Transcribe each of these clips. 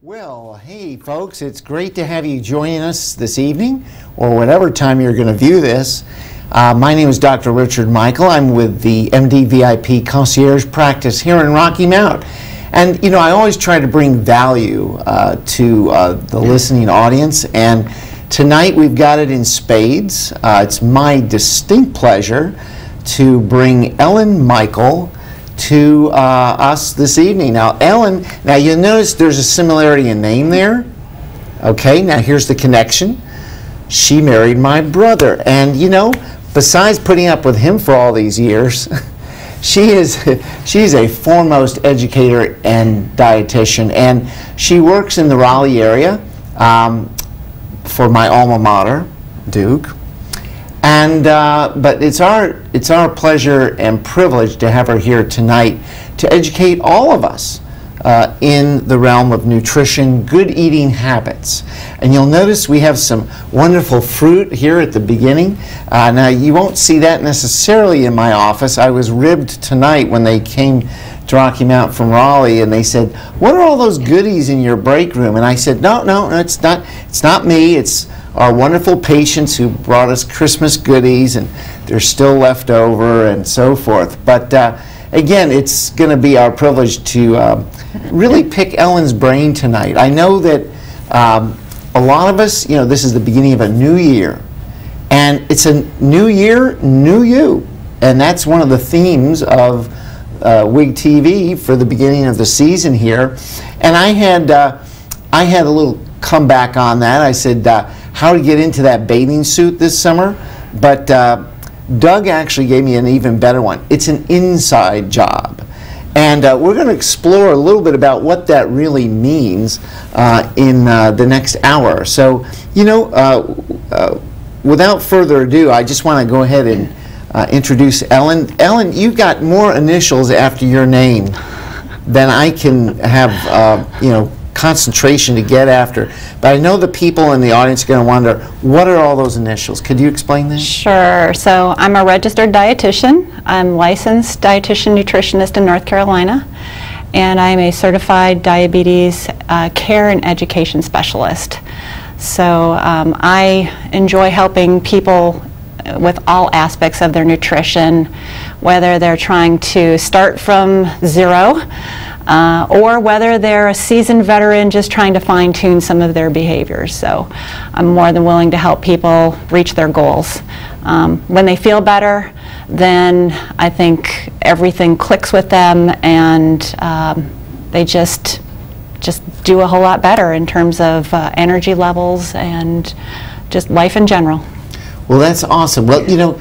Well, hey folks, it's great to have you joining us this evening, or whatever time you're going to view this. My name is Dr. Richard Michael. I'm with the Mdvip concierge practice here in Rocky Mount. And you know, I always try to bring value to the listening audience, and tonight we've got it in spades. It's my distinct pleasure to bring Ellen Michael to us this evening. Now, Ellen, now you'll notice there's a similarity in name there. Okay, now here's the connection. She married my brother, and you know, besides putting up with him for all these years, she's a foremost educator and dietitian, and she works in the Raleigh area for my alma mater, Duke. And but it's our pleasure and privilege to have her here tonight to educate all of us in the realm of nutrition, good eating habits. And you'll notice we have some wonderful fruit here at the beginning. Now you won't see that necessarily in my office. I was ribbed tonight when they came to Rocky Mount from Raleigh, and they said, "What are all those goodies in your break room?" And I said, "No, it's not me. It's our wonderful patients who brought us Christmas goodies, and they're still left over and so forth." But again, it's going to be our privilege to really pick Ellen's brain tonight. I know that a lot of us, you know, this is the beginning of a new year, and it's a new year, new you, and that's one of the themes of WIG TV for the beginning of the season here. And I had a little comeback on that. I said, how to get into that bathing suit this summer, but Doug actually gave me an even better one. It's an inside job, and we're going to explore a little bit about what that really means in the next hour. So, you know, without further ado, I just want to go ahead and introduce Ellen. Ellen, you've got more initials after your name than I can have, you know, concentration to get after. But I know the people in the audience are going to wonder, what are all those initials? Could you explain that? Sure. So I'm a registered dietitian. I'm licensed dietitian nutritionist in North Carolina, and I'm a certified diabetes care and education specialist. So I enjoy helping people with all aspects of their nutrition, whether they're trying to start from zero or whether they're a seasoned veteran just trying to fine-tune some of their behaviors. So I'm more than willing to help people reach their goals. When they feel better, then I think everything clicks with them, and they just do a whole lot better in terms of energy levels and just life in general. Well, that's awesome. Well, you know,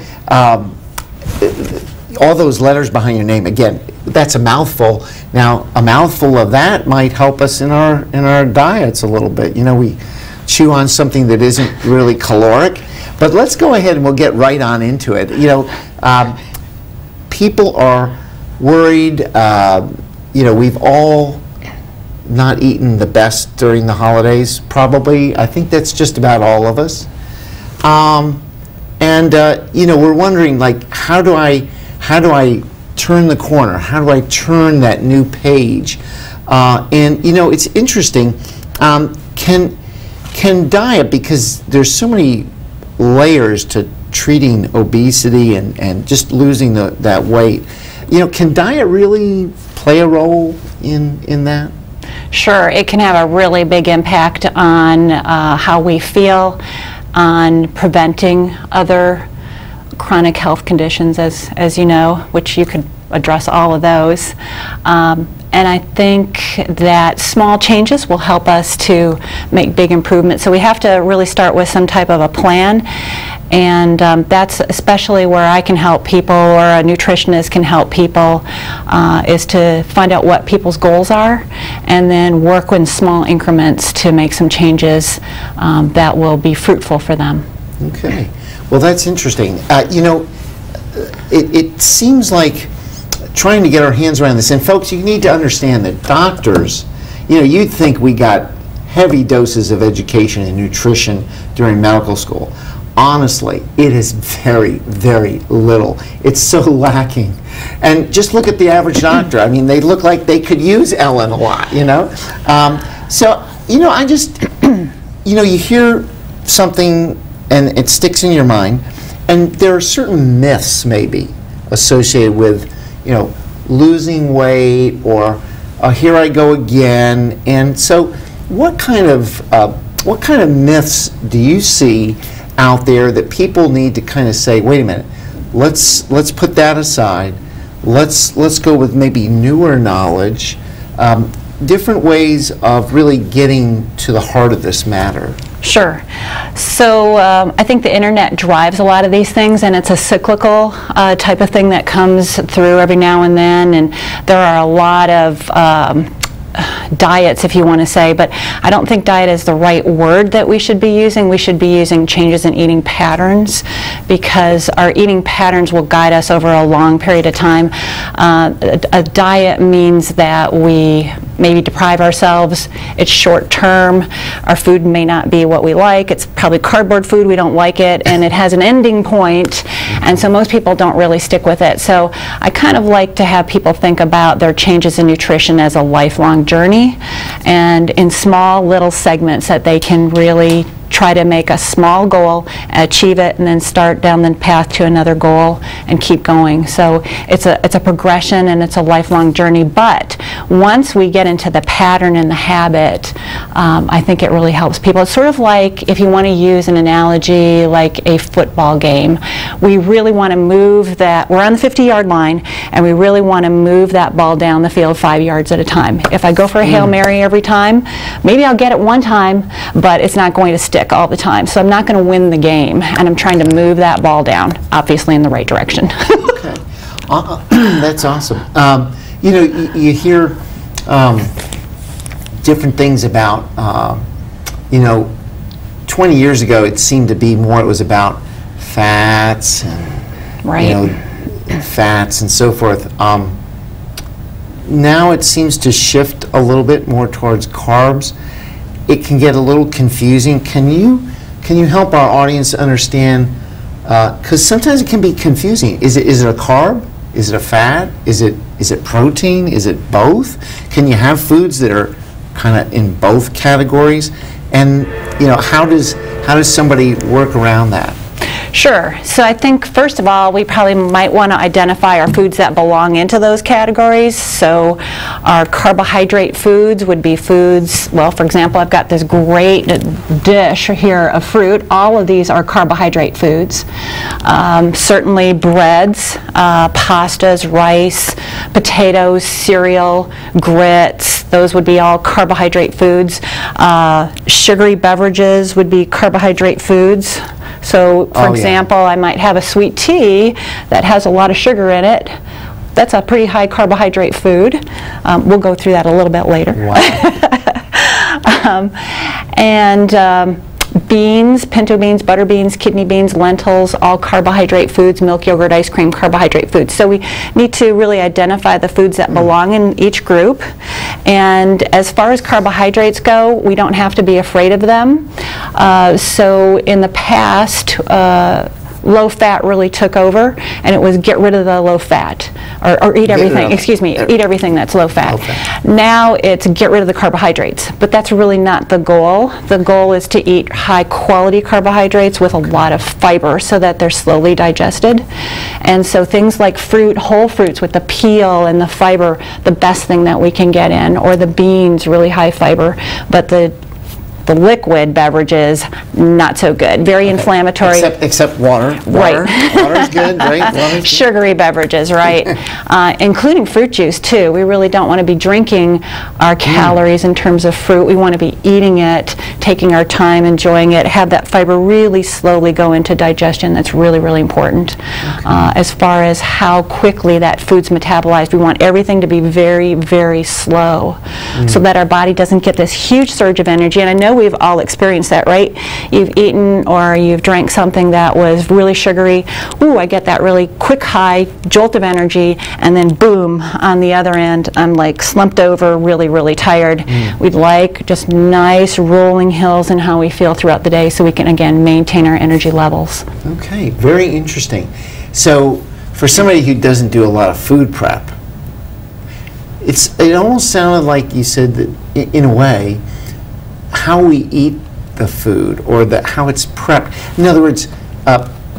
all those letters behind your name, again, that's a mouthful. Now, a mouthful of that might help us in our diets a little bit. You know, we chew on something that isn't really caloric. But let's go ahead and we'll get right on into it. You know, people are worried. You know, we've all not eaten the best during the holidays, probably. I think that's just about all of us. You know, we're wondering, like, how do I turn the corner? How do I turn that new page? And you know, it's interesting. Can diet, because there's so many layers to treating obesity and just losing that weight. You know, can diet really play a role in that? Sure, it can have a really big impact on how we feel, on preventing other chronic health conditions, as you know, which you could address all of those. And I think that small changes will help us to make big improvements. So we have to really start with some type of a plan, and that's especially where I can help people, or a nutritionist can help people, is to find out what people's goals are and then work in small increments to make some changes that will be fruitful for them. Okay. Well, that's interesting. You know, it seems like trying to get our hands around this, and folks, you need to understand that doctors, you know, you'd think we got heavy doses of education and nutrition during medical school. Honestly, it is very, very little. It's so lacking. And just look at the average doctor. I mean, they look like they could use Ellen a lot, you know? So You know, I just, you know, you hear something and it sticks in your mind, and there are certain myths maybe associated with, you know, losing weight or here I go again. And so what kind of myths do you see out there that people need to kind of say, wait a minute, let's put that aside, let's go with maybe newer knowledge, different ways of really getting to the heart of this matter? Sure. So I think the internet drives a lot of these things, and it's a cyclical type of thing that comes through every now and then, and there are a lot of diets, if you want to say, but I don't think diet is the right word that we should be using. We should be using changes in eating patterns, because our eating patterns will guide us over a long period of time. A diet means that we maybe deprive ourselves. It's short term. Our food may not be what we like. It's probably cardboard food. We don't like it, and it has an ending point, and so most people don't really stick with it. So I kind of like to have people think about their changes in nutrition as a lifelong journey, and in small little segments that they can really try to make a small goal, achieve it, and then start down the path to another goal and keep going. So it's a progression, and it's a lifelong journey. But once we get into the pattern and the habit, I think it really helps people. It's sort of like, if you want to use an analogy, like a football game. We really want to move that. We're on the 50-yard line, and we really want to move that ball down the field 5 yards at a time. If I go for a Hail Mary every time, maybe I'll get it one time, but it's not going to stick all the time. So I'm not going to win the game, and I'm trying to move that ball down, obviously in the right direction. Okay. That's awesome. You know, you hear different things about, you know, 20 years ago it seemed to be more, it was about fats and, right, you know, fats and so forth. Now it seems to shift a little bit more towards carbs. It can get a little confusing. Can you help our audience understand, because sometimes it can be confusing. Is it a carb? Is it a fat? Is it protein? Is it both? Can you have foods that are kind of in both categories? And you know, how does somebody work around that? Sure. So I think, first of all, we probably might want to identify our foods that belong into those categories. So our carbohydrate foods would be foods, well, for example, I've got this great dish here of fruit. All of these are carbohydrate foods. Certainly breads, pastas, rice, potatoes, cereal, grits, those would be all carbohydrate foods. Sugary beverages would be carbohydrate foods. So, for example, I might have a sweet tea that has a lot of sugar in it. That's a pretty high carbohydrate food. We'll go through that a little bit later. Wow. Beans, pinto beans, butter beans, kidney beans, lentils, all carbohydrate foods, milk, yogurt, ice cream, carbohydrate foods. So we need to really identify the foods that belong in each group. And as far as carbohydrates go, we don't have to be afraid of them. So in the past, low fat really took over, and it was get rid of the low fat, or eat everything, eat everything that's low fat. Now it's get rid of the carbohydrates, but that's really not the goal. The goal is to eat high quality carbohydrates with a lot of fiber so that they're slowly digested. And so things like fruit, whole fruits with the peel and the fiber, the best thing that we can get in, or the beans, really high fiber, but the liquid beverages, not so good. Very inflammatory. Except water. Right. Water's good, right? Water's good. Sugary beverages, right. Including fruit juice, too. We really don't want to be drinking our calories in terms of fruit. We want to be eating it, taking our time, enjoying it, have that fiber really slowly go into digestion. That's really, really important. As far as how quickly that food's metabolized, we want everything to be very, very slow so that our body doesn't get this huge surge of energy. And I know we've all experienced that, right? You've eaten or you've drank something that was really sugary. Ooh, I get that really quick high jolt of energy, and then boom, on the other end, I'm like slumped over, really, really tired. We'd like just nice rolling hills in how we feel throughout the day so we can, again, maintain our energy levels. Okay, very interesting. So for somebody who doesn't do a lot of food prep, it almost sounded like you said that, in a way, how we eat the food or how it's prepped. In other words,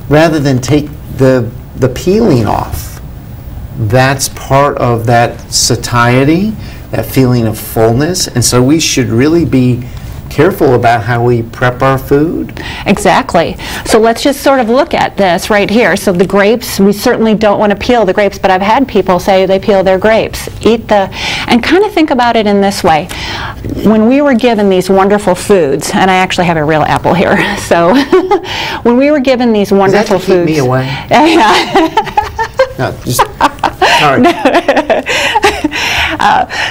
rather than take the peeling off, that's part of that satiety, that feeling of fullness, and so we should really be careful about how we prep our food. Exactly. So let's just sort of look at this right here. So the grapes, we certainly don't want to peel the grapes, but I've had people say they peel their grapes. And kind of think about it in this way. When we were given these wonderful foods, and I actually have a real apple here, so when we were given these wonderful foods. Keep me away? No, just, sorry.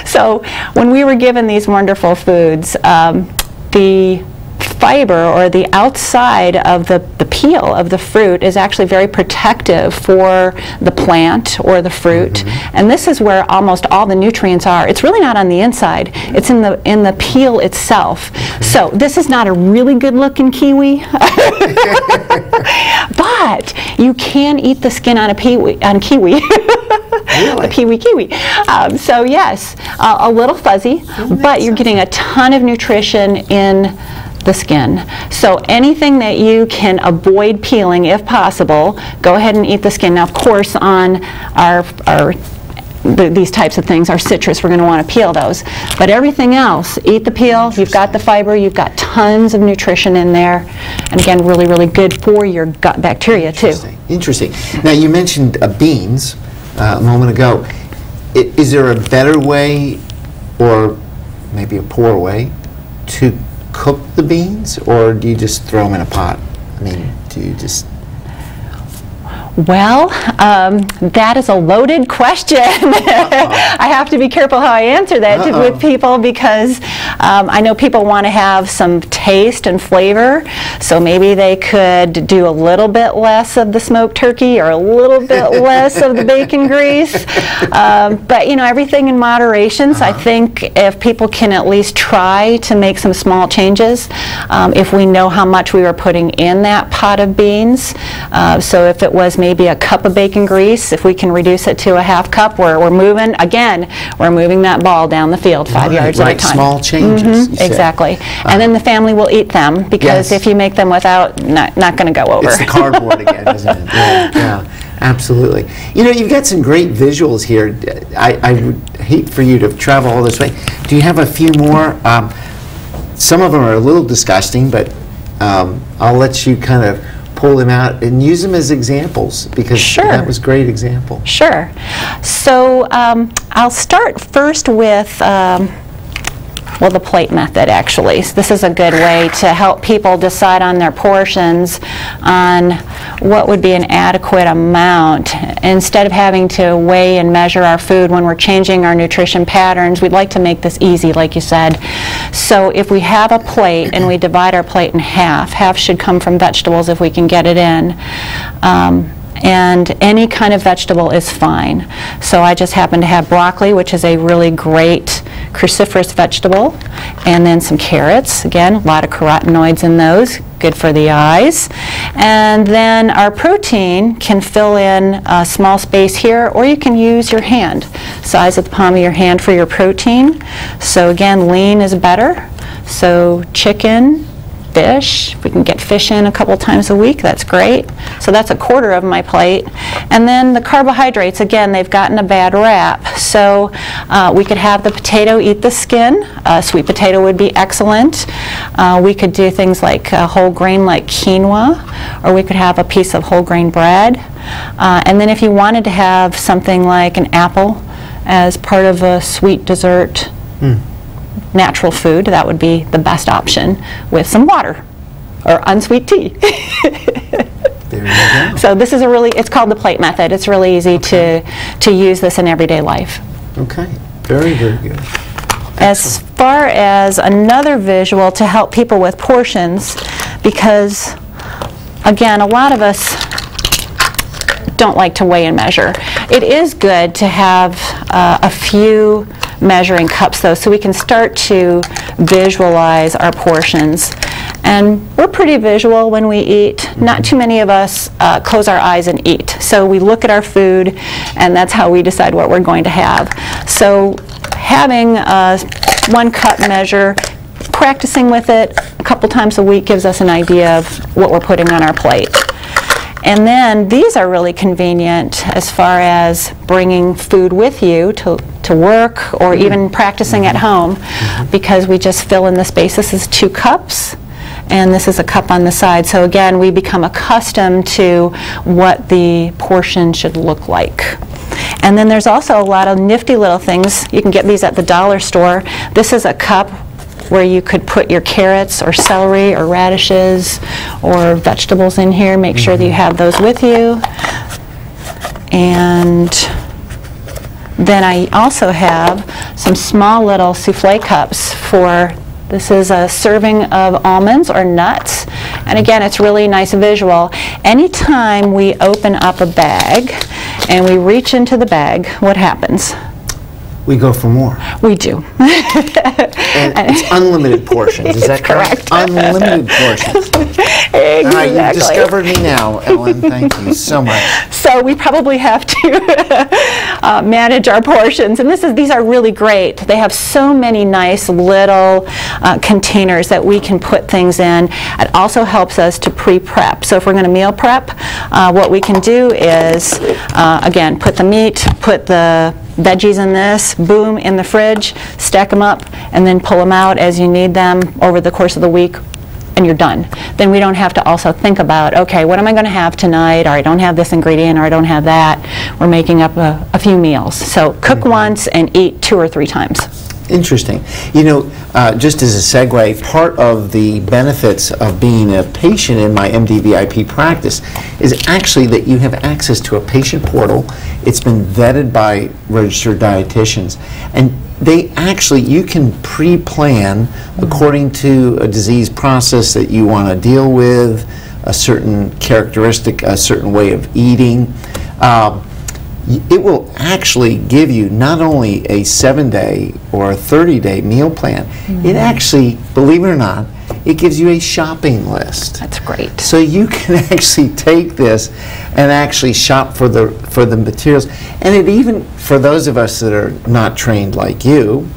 So when we were given these wonderful foods, the fiber or the outside of the peel of the fruit is actually very protective for the plant or the fruit, and this is where almost all the nutrients are. It's really not on the inside, it's in the peel itself. So this is not a really good looking kiwi, but you can eat the skin on kiwi. Really? A kiwi. So yes, a little fuzzy, but you're getting a ton of nutrition in the skin. So anything that you can avoid peeling, if possible, go ahead and eat the skin. Now, of course, on these types of things, our citrus, we're going to want to peel those. But everything else, eat the peel. You've got the fiber. You've got tons of nutrition in there. And again, really, really good for your gut bacteria, too. Interesting. Now, you mentioned beans a moment ago. Is there a better way, or maybe a poor way, to cook the beans, or do you just throw them in a pot? I mean, do you just... Well, that is a loaded question. I have to be careful how I answer that with people, because I know people want to have some taste and flavor, so maybe they could do a little bit less of the smoked turkey or a little bit less of the bacon grease. But you know, everything in moderation. So I think if people can at least try to make some small changes, if we know how much we were putting in that pot of beans, so if it was maybe a cup of bacon grease, if we can reduce it to a half cup, we're moving, again, we're moving that ball down the field 5 yards at a time. Small changes. Exactly. And then the family will eat them, because if you make them without, not going to go over. It's the cardboard again, isn't it? Yeah, absolutely. You know, you've got some great visuals here. I would hate for you to travel all this way. Do you have a few more? Some of them are a little disgusting, but I'll let you kind of pull them out and use them as examples, because that was a great example. Sure. So I'll start first with well, the plate method, actually. So this is a good way to help people decide on their portions, on what would be an adequate amount. Instead of having to weigh and measure our food when we're changing our nutrition patterns, we'd like to make this easy, like you said. So if we have a plate and we divide our plate in half should come from vegetables if we can get it in. And any kind of vegetable is fine. So I just happen to have broccoli, which is a really great cruciferous vegetable, and then some carrots. Again, a lot of carotenoids in those, good for the eyes. And then our protein can fill in a small space here, or you can use your hand, size of the palm of your hand for your protein. So again, lean is better. So chicken, fish, if we can get fish in a couple times a week, that's great. So that's a quarter of my plate. And then the carbohydrates, again, they've gotten a bad rap. So we could have the potato eat the skin. Sweet potato would be excellent. We could do things like whole grain like quinoa, or we could have a piece of whole grain bread. And then if you wanted to have something like an apple as part of a sweet dessert, natural food, that would be the best option, with some water or unsweet tea. There you go. So this is it's called the plate method. It's really easy to use this in everyday life. Okay, very, very good. As far as another visual to help people with portions, because again, a lot of us don't like to weigh and measure. It is good to have a few measuring cups, though, so we can start to visualize our portions. And we're pretty visual when we eat. Not too many of us close our eyes and eat. So we look at our food, and that's how we decide what we're going to have. So having a 1 cup measure practicing with it a couple times a week gives us an idea of what we're putting on our plate. And then these are really convenient as far as bringing food with you to work or even practicing at home, because we just fill in the space. This is 2 cups. And this is a cup on the side. So again, we become accustomed to what the portion should look like. And then there's also a lot of nifty little things. You can get these at the dollar store. This is a cup where you could put your carrots or celery or radishes or vegetables in here. Make sure that you have those with you. And then I also have some small little souffle cups for, this is a serving of almonds or nuts. And again, it's really nice visual. Anytime we open up a bag and we reach into the bag, what happens? We go for more. We do. And it's unlimited portions, is that correct? Unlimited portions. Exactly. You've discovered me now, Ellen. Thank you so much. So we probably have to manage our portions. And these are really great. They have so many nice little containers that we can put things in. It also helps us to pre-prep. So if we're going to meal prep, what we can do is, again, put the meat, put the veggies in this, boom, in the fridge, stack them up, and then pull them out as you need them over the course of the week, and you're done. Then we don't have to also think about, okay, what am I going to have tonight, or I don't have this ingredient, or I don't have that. We're making up a few meals. So cook once and eat 2 or 3 times. Interesting. You know, just as a segue, part of the benefits of being a patient in my Mdvip practice is actually that you have access to a patient portal. It's been vetted by registered dietitians, and they actually, you can pre-plan according to a disease process that you want to deal with, a certain characteristic, a certain way of eating. It will actually give you not only a 7-day or a 30-day meal plan, it actually, believe it or not, it gives you a shopping list. That's great. So you can actually take this and actually shop for the materials. And it even, for those of us that are not trained like you,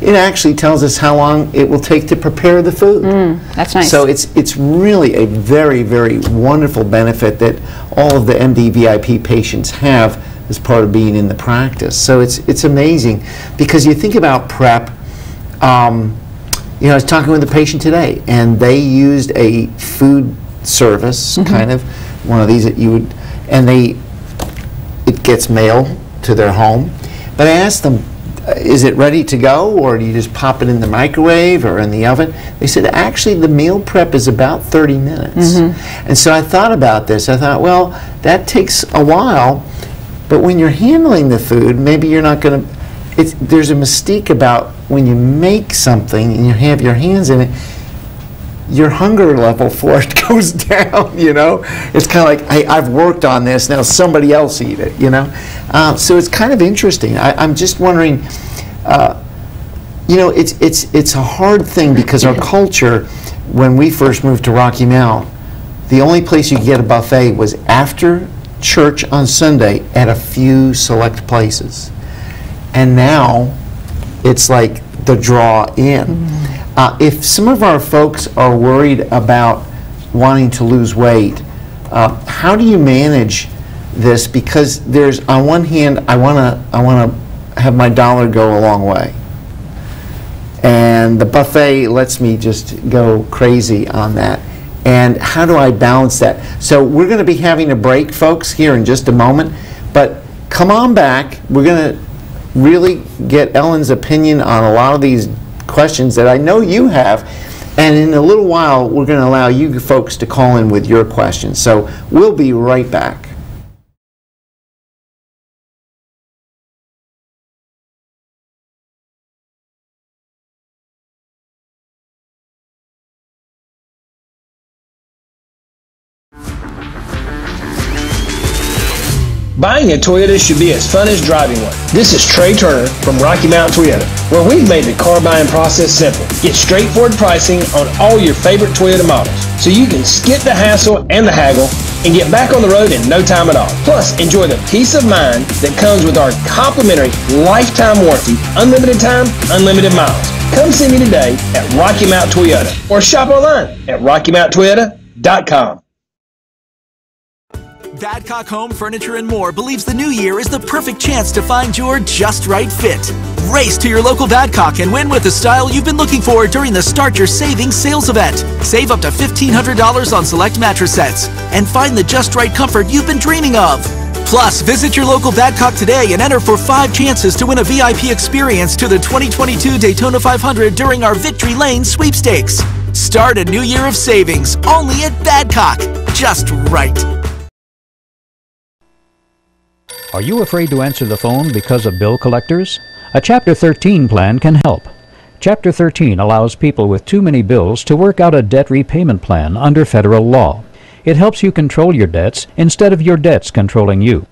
it actually tells us how long it will take to prepare the food. That's nice. So it's really a very, very wonderful benefit that all of the Mdvip patients have as part of being in the practice. So it's amazing, because you think about prep. You know, I was talking with a patient today, and they used a food service, kind of one of these that you would, and it gets mailed to their home. But I asked them, is it ready to go, or do you just pop it in the microwave or in the oven? They said, actually, the meal prep is about 30 minutes. And so I thought about this. I thought, well, that takes a while, but when you're handling the food, maybe you're not going to, there's a mystique about when you make something and you have your hands in it, your hunger level for it goes down, you know? It's kind of like, hey, I've worked on this, now somebody else eat it, you know? So it's kind of interesting. I'm just wondering, you know, it's a hard thing, because our culture, when we first moved to Rocky Mount, the only place you could get a buffet was after church on Sunday at a few select places. And now it's like the draw in. If some of our folks are worried about wanting to lose weight, how do you manage this? Because there's, on one hand, I want to have my dollar go a long way, and the buffet lets me just go crazy on that. And how do I balance that? So we're going to be having a break, folks, here in just a moment, but come on back. We're going to really get Ellen's opinion on a lot of these questions that I know you have, and in a little while we're going to allow you folks to call in with your questions. So we'll be right back. Buying a Toyota should be as fun as driving one. This is Trey Turner from Rocky Mountain Toyota, where we've made the car buying process simple. Get straightforward pricing on all your favorite Toyota models, so you can skip the hassle and the haggle and get back on the road in no time at all. Plus, enjoy the peace of mind that comes with our complimentary lifetime warranty, unlimited time, unlimited miles. Come see me today at Rocky Mount Toyota or shop online at RockyMountToyota.com. Badcock Home Furniture and More believes the new year is the perfect chance to find your just right fit. Race to your local Badcock and win with the style you've been looking for during the Start Your Savings sales event. Save up to $1,500 on select mattress sets and find the just right comfort you've been dreaming of. Plus, visit your local Badcock today and enter for 5 chances to win a VIP experience to the 2022 Daytona 500 during our Victory Lane sweepstakes. Start a new year of savings only at Badcock. Just right. Are you afraid to answer the phone because of bill collectors? A Chapter 13 plan can help. Chapter 13 allows people with too many bills to work out a debt repayment plan under federal law. It helps you control your debts instead of your debts controlling you.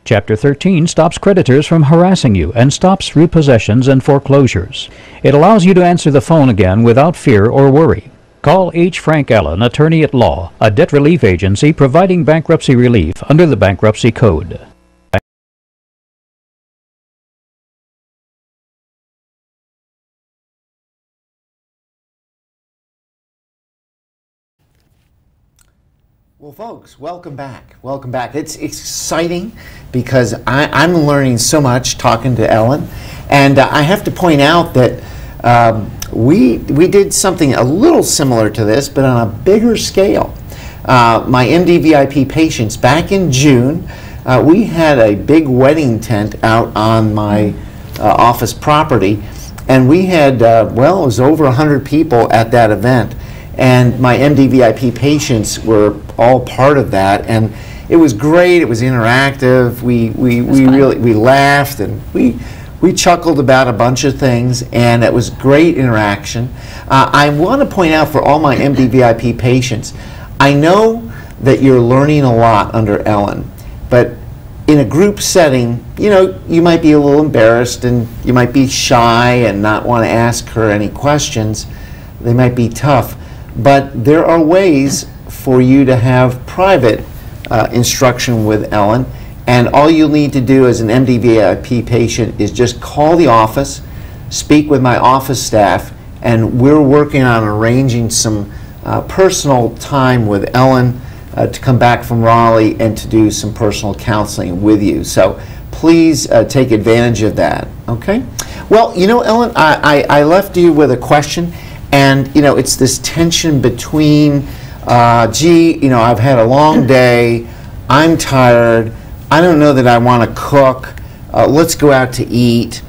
Chapter 13 stops creditors from harassing you and stops repossessions and foreclosures. It allows you to answer the phone again without fear or worry. Call H. Frank Allen, Attorney at Law, a debt relief agency providing bankruptcy relief under the Bankruptcy Code. Well, folks, welcome back. Welcome back. It's exciting because I'm learning so much talking to Ellen, and I have to point out that we did something a little similar to this, but on a bigger scale. My Mdvip patients, back in June, we had a big wedding tent out on my office property, and we had, well, it was over 100 people at that event. And my Mdvip patients were all part of that, and it was great. It was interactive. We laughed and we chuckled about a bunch of things, and it was great interaction. I want to point out for all my Mdvip patients, I know that you're learning a lot under Ellen, but in a group setting, you know, you might be a little embarrassed and you might be shy and not want to ask her any questions. They might be tough. But there are ways for you to have private instruction with Ellen, and all you'll need to do as an Mdvip patient is just call the office, speak with my office staff, and we're working on arranging some personal time with Ellen to come back from Raleigh and to do some personal counseling with you. So please take advantage of that, okay? Well, you know, Ellen, I left you with a question. And, you know, it's this tension between, gee, you know, I've had a long day, I'm tired, I don't know that I want to cook, let's go out to eat.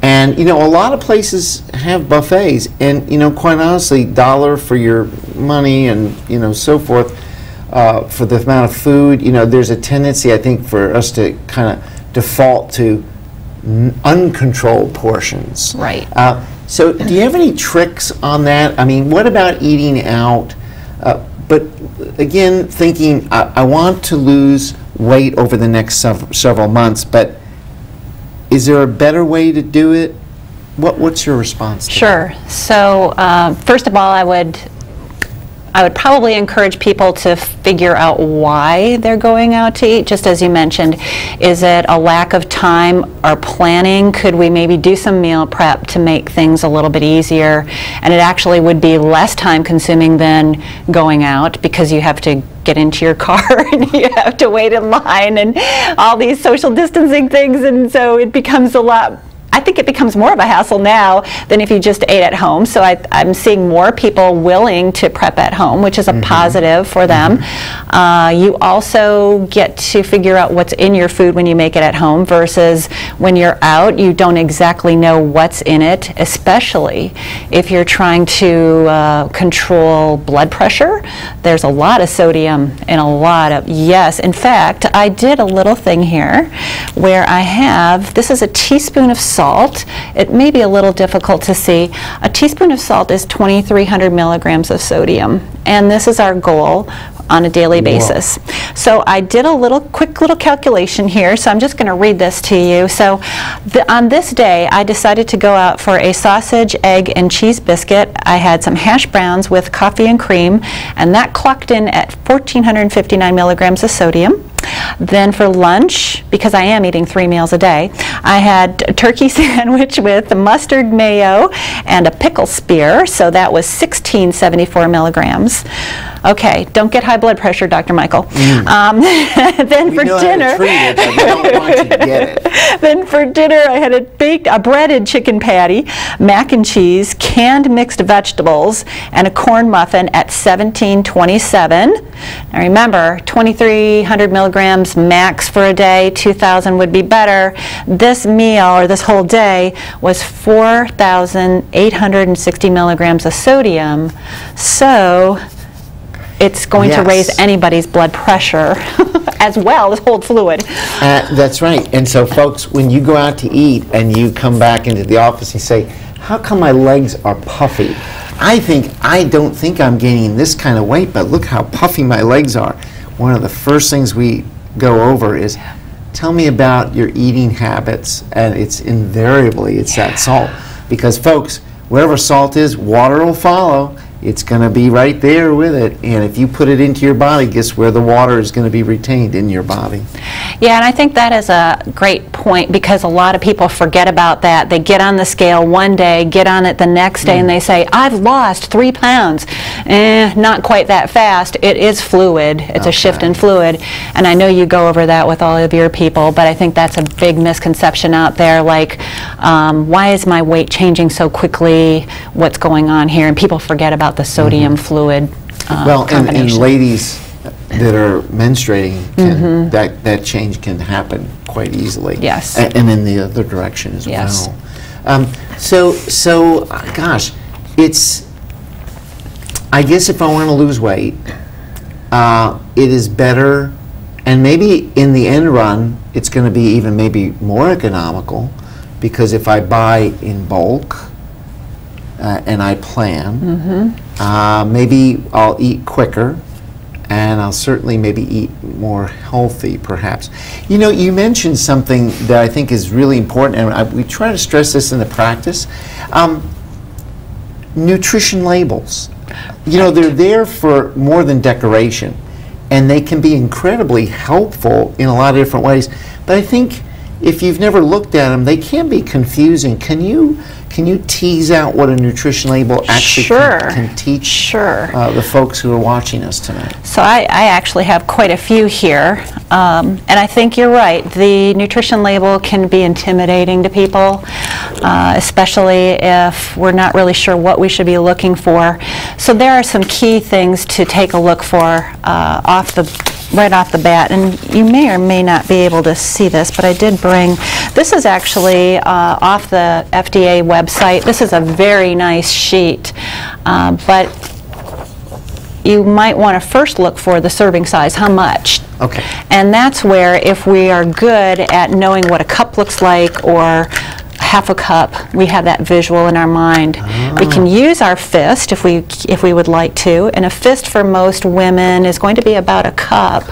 And, you know, a lot of places have buffets, and, you know, quite honestly, $1 for your money and, you know, so forth, for the amount of food, you know, there's a tendency, I think, for us to kind of default to uncontrolled portions. Right. So do you have any tricks on that? I mean, what about eating out? But again, thinking, I want to lose weight over the next several months, but is there a better way to do it? What's your response to Sure. that? So first of all, I would probably encourage people to figure out why they're going out to eat, just as you mentioned. Is it a lack of time or planning? Could we maybe do some meal prep to make things a little bit easier? And it actually would be less time consuming than going out, because you have to get into your car and you have to wait in line and all these social distancing things, and so it becomes I think it becomes more of a hassle now than if you just ate at home. So I'm seeing more people willing to prep at home, which is a positive for them. You also get to figure out what's in your food when you make it at home versus when you're out, you don't exactly know what's in it, especially if you're trying to control blood pressure. There's a lot of sodium and a lot of, yes. In fact, I did a little thing here where I have, this is a teaspoon of salt. It may be a little difficult to see. A teaspoon of salt is 2,300 milligrams of sodium, and this is our goal on a daily basis. So I did a quick little calculation here, so I'm just going to read this to you. So on this day, I decided to go out for a sausage, egg, and cheese biscuit. I had some hash browns with coffee and cream, and that clocked in at 1,459 milligrams of sodium. Then for lunch, because I am eating 3 meals a day, I had a turkey sandwich with mustard mayo and a pickle spear, so that was 1,674 milligrams. Okay, don't get high blood pressure, Dr. Michael. Then for dinner, then for dinner I had a breaded chicken patty, mac and cheese, canned mixed vegetables, and a corn muffin at 1727. Now remember, 2,300 milligrams max for a day, 2,000 would be better. This meal, or this whole day, was 4,860 milligrams of sodium. So it's going to raise anybody's blood pressure as well as hold fluid. That's right. And so folks, when you go out to eat and you come back into the office and say, how come my legs are puffy? I don't think I'm gaining this kind of weight, but look how puffy my legs are. One of the first things we go over is, tell me about your eating habits, and it's invariably, it's that salt. Because folks, wherever salt is, water will follow. It's going to be right there with it, and if you put it into your body, guess where the water is going to be retained? In your body. Yeah, and I think that is a great point, because a lot of people forget about that. They get on the scale one day, get on it the next day, and they say, I've lost 3 pounds. Not quite that fast. It is fluid. It's a shift in fluid, and I know you go over that with all of your people, but I think that's a big misconception out there, like, why is my weight changing so quickly? What's going on here? And people forget about the sodium fluid combination. And ladies that are menstruating, that change can happen quite easily. Yes. And in the other direction as well. Gosh, it's, I guess if I want to lose weight, it is better, and maybe in the end run, it's going to be even maybe more economical, because if I buy in bulk, and I plan, maybe I'll eat quicker, and I'll certainly maybe eat more healthy, perhaps. You know, you mentioned something that I think is really important, and we try to stress this in the practice. Nutrition labels. You know, they're there for more than decoration, and they can be incredibly helpful in a lot of different ways. But I think if you've never looked at them, they can be confusing. Can you tease out what a nutrition label actually can teach the folks who are watching us tonight? So I actually have quite a few here, and I think you're right. The nutrition label can be intimidating to people, especially if we're not really sure what we should be looking for. So there are some key things to take a look for right off the bat, and you may or may not be able to see this, but I did bring, this is actually off the FDA website. This is a very nice sheet, but you might want to first look for the serving size, how much. Okay. And that's where, if we are good at knowing what a cup looks like, or half a cup, we have that visual in our mind. We can use our fist if we would like to, and a fist for most women is going to be about a cup.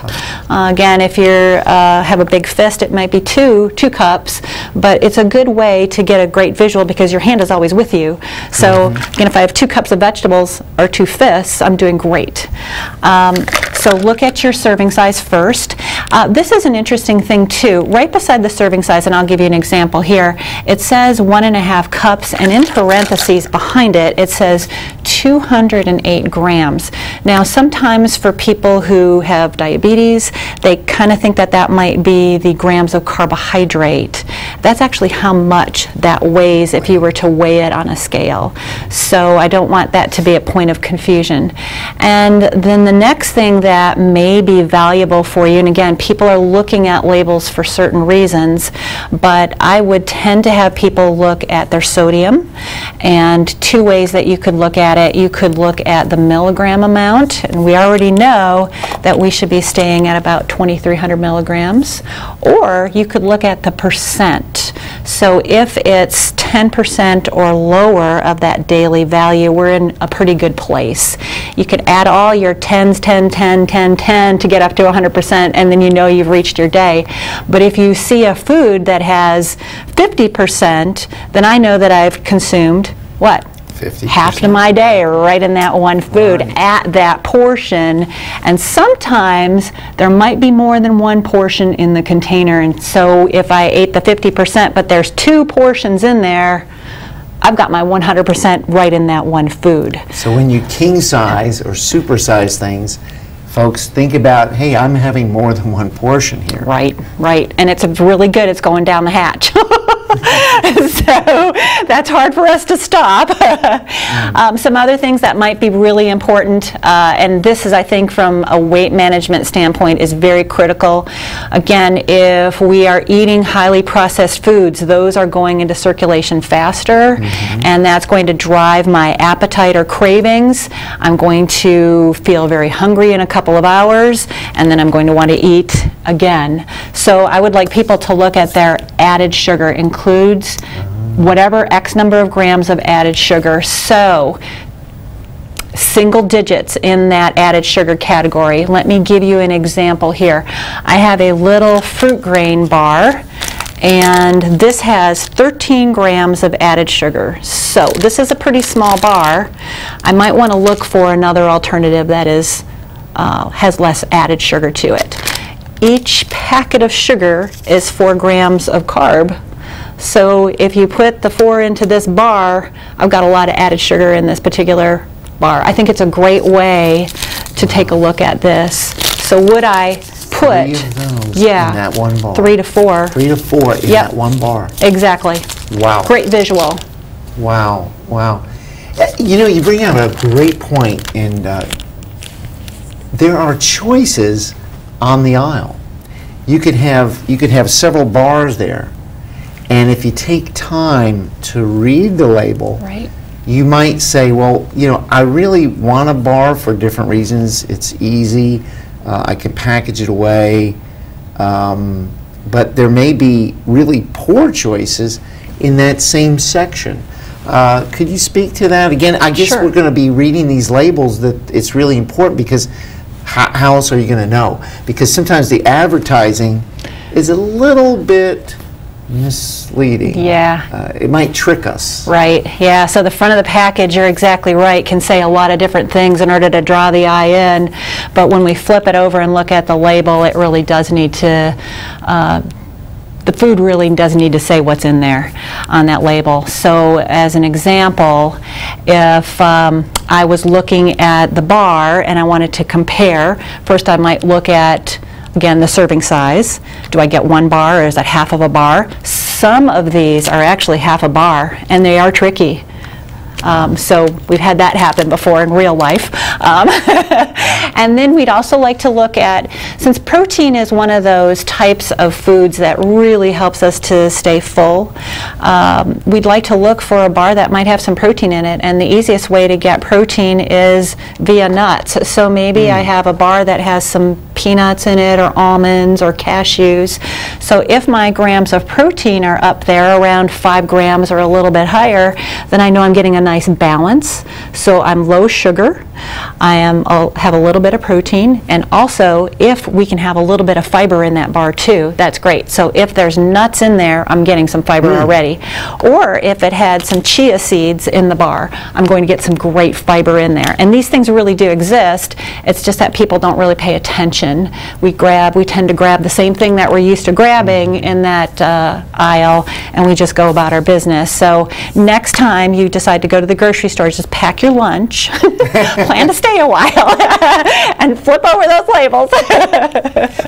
Again, if you have a big fist, it might be two cups, but it's a good way to get a great visual, because your hand is always with you. So again, if I have 2 cups of vegetables or 2 fists, I'm doing great. So look at your serving size first. This is an interesting thing too. Right beside the serving size, and I'll give you an example here, it says 1.5 cups, and in parentheses behind it, it says 208 grams. Now, sometimes for people who have diabetes, they kind of think that that might be the grams of carbohydrate. That's actually how much that weighs if you were to weigh it on a scale. So I don't want that to be a point of confusion. And then the next thing that may be valuable for you, and again, people are looking at labels for certain reasons, but I would tend to have people look at their sodium, and 2 ways that you could look at it. You could look at the milligram amount, and we already know that we should be staying at about 2,300 milligrams, or you could look at the percent. So if it's 10% or lower of that daily value, we're in a pretty good place. You could add all your 10s, 10, 10, 10, 10 to get up to 100%, and then you know you've reached your day. But if you see a food that has 50%, then I know that I've consumed, what? 50%. Half of my day right in that one food, right, at that portion. And sometimes there might be more than one portion in the container, and so if I ate the 50% but there's 2 portions in there, I've got my 100% right in that one food. So when you king size or super size things, folks, think about, hey, I'm having more than one portion here. Right, right. And it's really good, it's going down the hatch. So that's hard for us to stop. Some other things that might be really important, and this is, I think, from a weight management standpoint, is very critical. Again, if we are eating highly processed foods, those are going into circulation faster, and that's going to drive my appetite or cravings. I'm going to feel very hungry in a couple of hours, and then I'm going to want to eat again. So I would like people to look at their added sugar. Includes whatever X number of grams of added sugar. So single digits in that added sugar category. Let me give you an example here. I have a little fruit grain bar, and this has 13 grams of added sugar. So this is a pretty small bar. I might want to look for another alternative that is has less added sugar to it. Each packet of sugar is 4 grams of carb. So if you put the 4 into this bar, I've got a lot of added sugar in this particular bar. I think it's a great way to take a look at this. So would I put 3 of those in that one bar? 3 to 4. 3 to 4 in that one bar. Exactly. Wow. Great visual. Wow, wow. You know, you bring out a great point, and there are choices on the aisle. You could have several bars there. And if you take time to read the label, Right. you might say, well, you know, I really want a bar for different reasons. It's easy. I can package it away. But there may be really poor choices in that same section. Could you speak to that? Again, I guess Sure. we're going to be reading these labels, that it's really important, because how else are you going to know? Because sometimes the advertising is a little bit misleading. Yeah. It might trick us. Right, yeah, so the front of the package, you're exactly right, can say a lot of different things in order to draw the eye in, but when we flip it over and look at the label, it really does need to, the food really does need to say what's in there on that label. So as an example, if I was looking at the bar and I wanted to compare, first I might look at, again, the serving size. Do I get 1 bar, or is that half of a bar? Some of these are actually half a bar, and they are tricky. So we've had that happen before in real life. And then we'd also like to look at, since protein is one of those types of foods that really helps us to stay full, we'd like to look for a bar that might have some protein in it, and the easiest way to get protein is via nuts. So maybe I have a bar that has some peanuts in it, or almonds, or cashews. So if my grams of protein are up there around 5 grams or a little bit higher, then I know I'm getting a nice balance. So I'm low sugar, I'll have a little bit of protein, and also if we can have a little bit of fiber in that bar too, that's great. So if there's nuts in there, I'm getting some fiber already. Or if it had some chia seeds in the bar, I'm going to get some great fiber in there. And these things really do exist, it's just that people don't really pay attention. We tend to grab the same thing that we're used to grabbing in that aisle, and we just go about our business. So next time you decide to go to the grocery store, just pack your lunch, plan to stay a while, and flip over those labels.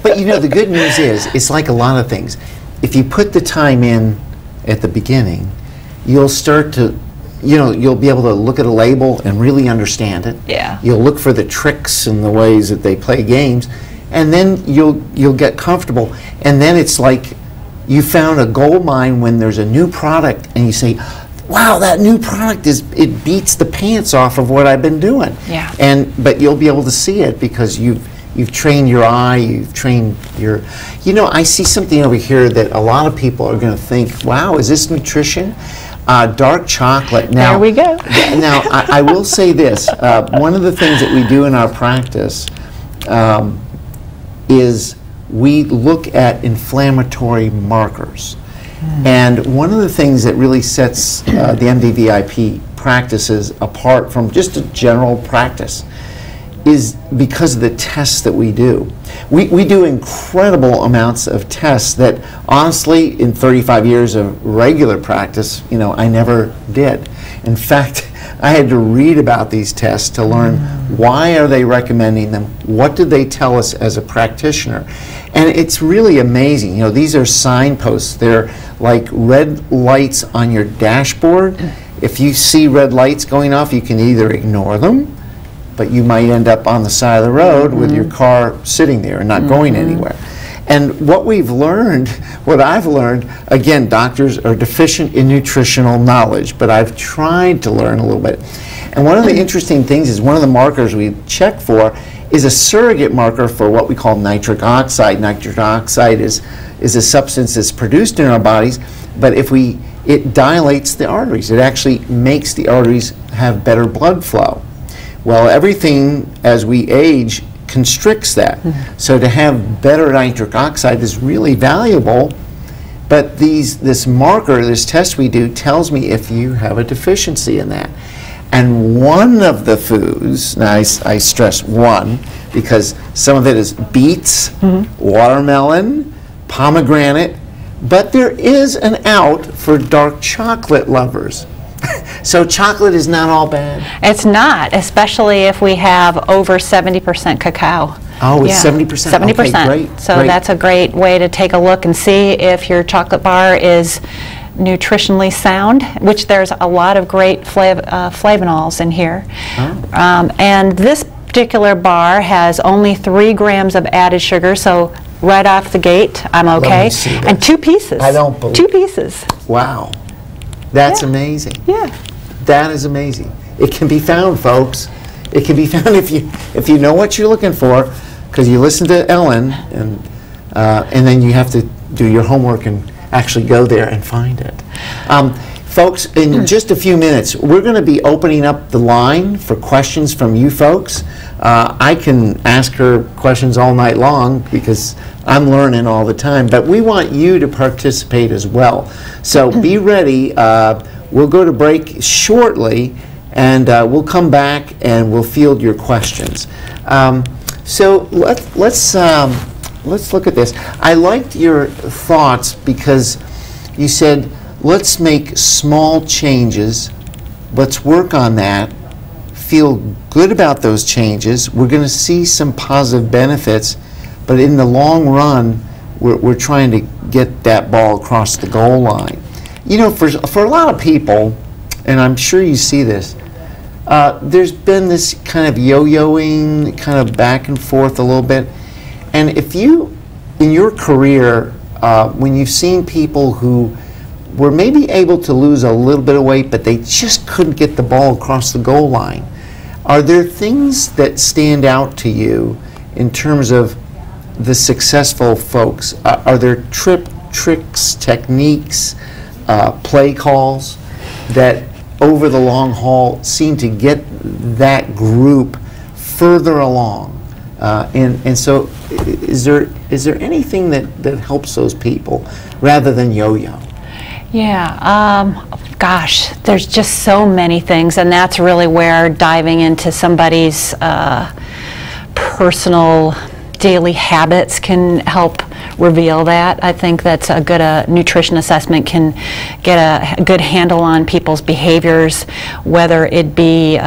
But you know, the good news is, it's like a lot of things. If you put the time in at the beginning, you'll start to, you know, you'll be able to look at a label and really understand it. Yeah. You'll look for the tricks and the ways that they play games, and then you'll get comfortable. And then it's like you found a gold mine when there's a new product, and you say, wow, that new product it beats the pants off of what I've been doing. Yeah. But you'll be able to see it because you've you've trained your eye, you've trained your, you know, I see something over here that a lot of people are going to think, wow, is this nutrition? Dark chocolate. Now, there we go. Now, I will say this. One of the things that we do in our practice is we look at inflammatory markers. And one of the things that really sets the Mdvip practices apart from just a general practice is because of the tests that we do. We do incredible amounts of tests that honestly in 35 years of regular practice, you know, I never did. In fact, I had to read about these tests to learn why are they recommending them, what did they tell us as a practitioner. And it's really amazing. You know, these are signposts. They're like red lights on your dashboard. If you see red lights going off, you can either ignore them, but you might end up on the side of the road with your car sitting there and not going anywhere. And what we've learned, what I've learned, again, doctors are deficient in nutritional knowledge, but I've tried to learn a little bit. And one of the interesting things is one of the markers we check for is a surrogate marker for what we call nitric oxide. Nitric oxide is a substance that's produced in our bodies, but it dilates the arteries. It actually makes the arteries have better blood flow. Well, everything as we age constricts that. So to have better nitric oxide is really valuable, but this marker, this test we do, tells me if you have a deficiency in that. And one of the foods, now I stress one, because some of it is beets, watermelon, pomegranate, but there is an out for dark chocolate lovers. So chocolate is not all bad? It's not, especially if we have over 70% cacao. Oh, it's 70%? 70%. Okay, great. So great. that's a great way to take a look and see if your chocolate bar is nutritionally sound, which there's a lot of great flavonols in here. Oh. And this particular bar has only 3 grams of added sugar, so right off the gate, I'm okay. And 2 pieces. I don't believe 2 pieces. Wow. That's amazing. Yeah. That is amazing. It can be found, folks. It can be found if you know what you're looking for, because you listen to Ellen, and then you have to do your homework and actually go there and find it. Folks, in just a few minutes, we're going to be opening up the line for questions from you folks. I can ask her questions all night long because I'm learning all the time, but we want you to participate as well. So be ready. We'll go to break shortly, and we'll come back and we'll field your questions. So let's look at this. I liked your thoughts because you said, let's make small changes, let's work on that, feel good about those changes, we're going to see some positive benefits, but in the long run, we're trying to get that ball across the goal line. You know, for a lot of people, and I'm sure you see this, there's been this kind of yo-yoing, kind of back and forth a little bit. And if you, in your career, when you've seen people who were maybe able to lose a little bit of weight, but they just couldn't get the ball across the goal line, are there things that stand out to you in terms of the successful folks? Are there tricks, techniques, play calls that over the long haul seem to get that group further along? And so is there anything that helps those people rather than yo-yo? Yeah, gosh, there's just so many things, and that's really where diving into somebody's personal daily habits can help reveal that. I think that's a good nutrition assessment can get a good handle on people's behaviors, whether it be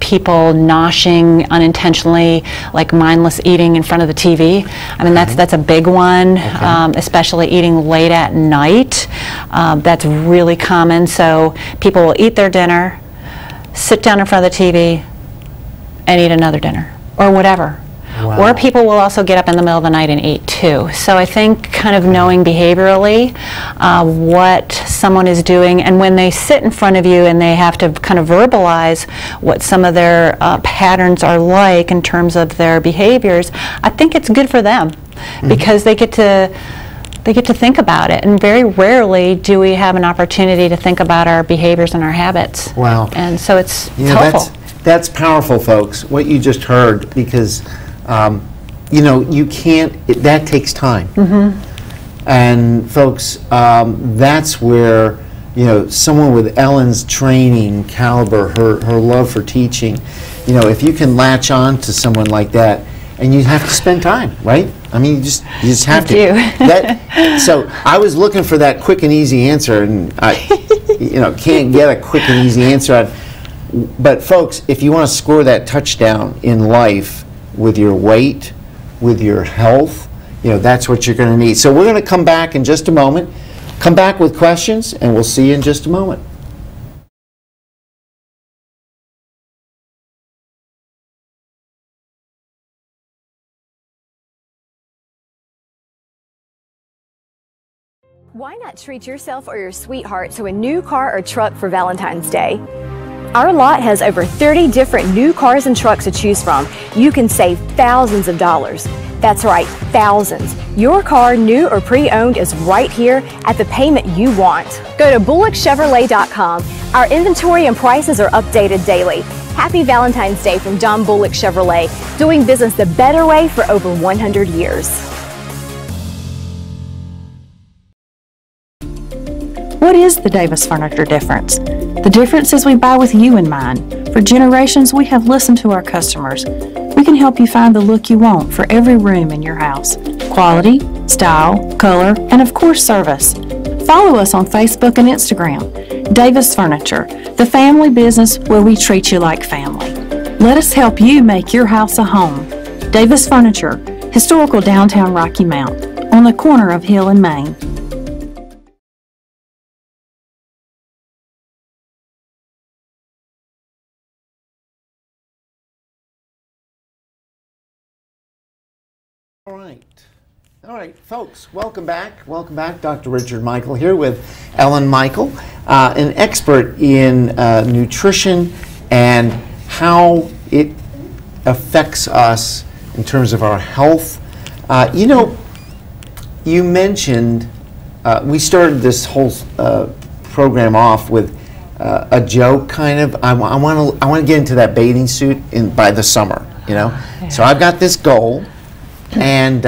people noshing unintentionally, like mindless eating in front of the TV. I mean, that's a big one, especially eating late at night. That's really common. So people will eat their dinner, sit down in front of the TV, and eat another dinner, or whatever. Wow. Or people will also get up in the middle of the night and eat too. So I think kind of knowing behaviorally what someone is doing, and when they sit in front of you and they have to kind of verbalize what some of their patterns are like in terms of their behaviors, I think it's good for them because they get to think about it, and very rarely do we have an opportunity to think about our behaviors and our habits. Wow. And so it's helpful. That's powerful, folks, what you just heard, because you can't, that takes time. And folks, that's where, someone with Ellen's training caliber, her love for teaching, if you can latch on to someone like that, and you have to spend time, right? I mean, you just have to. So I was looking for that quick and easy answer, and I, can't get a quick and easy answer. But folks, if you want to score that touchdown in life with your weight, with your health, that's what you're going to need. So we're going to come back in just a moment. Come back with questions, and we'll see you in just a moment. Why not treat yourself or your sweetheart to a new car or truck for Valentine's Day? Our lot has over 30 different new cars and trucks to choose from. You can save thousands of dollars. That's right, thousands. Your car, new or pre-owned, is right here at the payment you want. Go to bullockchevrolet.com. Our inventory and prices are updated daily. Happy Valentine's Day from John Bullock Chevrolet, doing business the better way for over 100 years. What is the Davis Furniture difference? The difference is we buy with you in mind. For generations, we have listened to our customers. We can help you find the look you want for every room in your house. Quality, style, color, and of course service. Follow us on Facebook and Instagram. Davis Furniture, the family business where we treat you like family. Let us help you make your house a home. Davis Furniture, historical downtown Rocky Mount, on the corner of Hill and Main. All right, folks, welcome back. Welcome back. Dr. Richard Michael here with Ellen Michael, an expert in nutrition and how it affects us in terms of our health. You mentioned, we started this whole program off with a joke, kind of. I want to get into that bathing suit by the summer, So I've got this goal. And,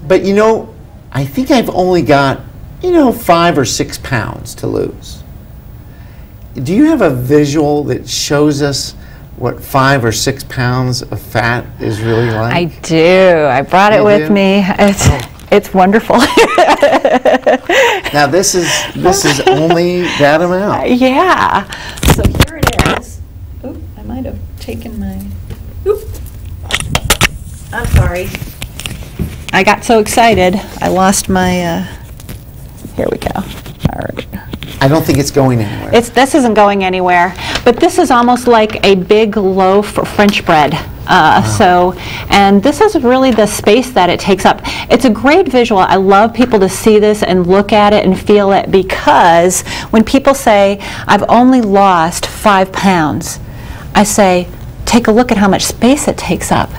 but I think I've only got, 5 or 6 pounds to lose. Do you have a visual that shows us what 5 or 6 pounds of fat is really like? I do. I brought it with me. It's wonderful. Now this is only that amount. Yeah. So here it is. Oop, I might have taken my. Oop. I'm sorry. I got so excited, I lost my, here we go. All right. I don't think it's going anywhere. This isn't going anywhere, but this is almost like a big loaf of French bread. And this is really the space that it takes up. It's a great visual. I love people to see this and look at it and feel it, because when people say, I've only lost 5 pounds, I say, take a look at how much space it takes up.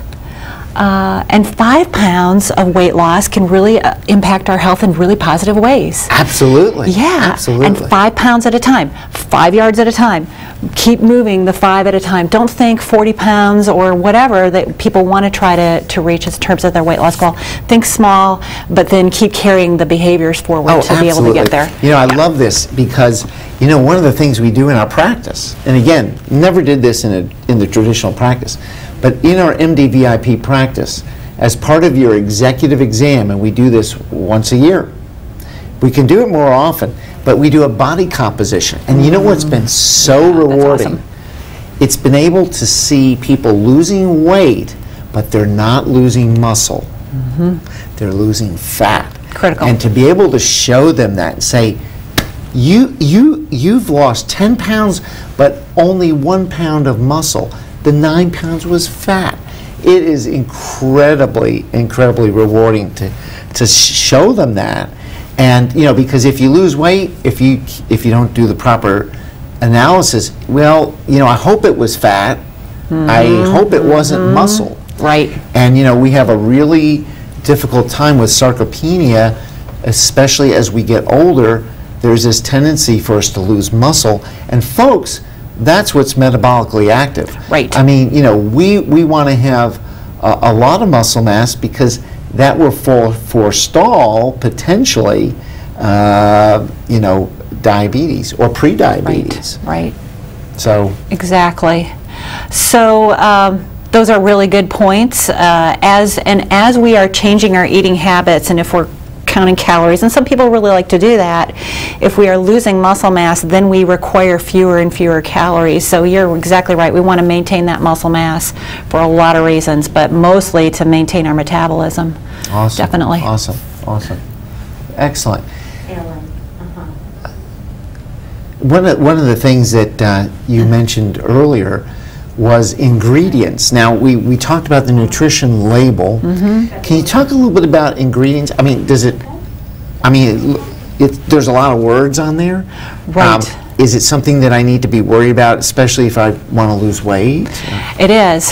And 5 pounds of weight loss can really impact our health in really positive ways. Absolutely. Yeah. Absolutely. And 5 pounds at a time, 5 yards at a time. Keep moving the 5 at a time. Don't think 40 pounds or whatever that people want to try to reach in terms of their weight loss goal. Think small, but then keep carrying the behaviors forward to be able to get there. I love this because, one of the things we do in our practice, and again, never did this in the traditional practice, but in our Mdvip practice, as part of your executive exam, and we do this once a year, we can do it more often, but we do a body composition. And you know what's been so rewarding? Awesome. It's been able to see people losing weight, but they're not losing muscle. They're losing fat. Critical. And to be able to show them that and say, you've lost 10 pounds, but only 1 pound of muscle. The 9 pounds was fat. It is incredibly, incredibly rewarding to show them that. And you know, because if you lose weight, if you don't do the proper analysis, well, you know, I hope it was fat. I hope it wasn't muscle. Right. And you know, we have a really difficult time with sarcopenia, especially as we get older. There's this tendency for us to lose muscle, and folks, that's what's metabolically active. Right. I mean, you know, we want to have a lot of muscle mass because that will forestall potentially, you know, diabetes or pre-diabetes. Right. So exactly. So those are really good points. As we are changing our eating habits, and if we're counting calories, and some people really like to do that, if we are losing muscle mass, then we require fewer and fewer calories. So you're exactly right. We want to maintain that muscle mass for a lot of reasons, but mostly to maintain our metabolism. awesome. Definitely. Awesome. Awesome. Excellent. One of the things that you mentioned earlier was ingredients. Now, we talked about the nutrition label. Can you talk a little bit about ingredients? I mean, there's a lot of words on there. Right. Is it something that I need to be worried about, especially if I want to lose weight? It is.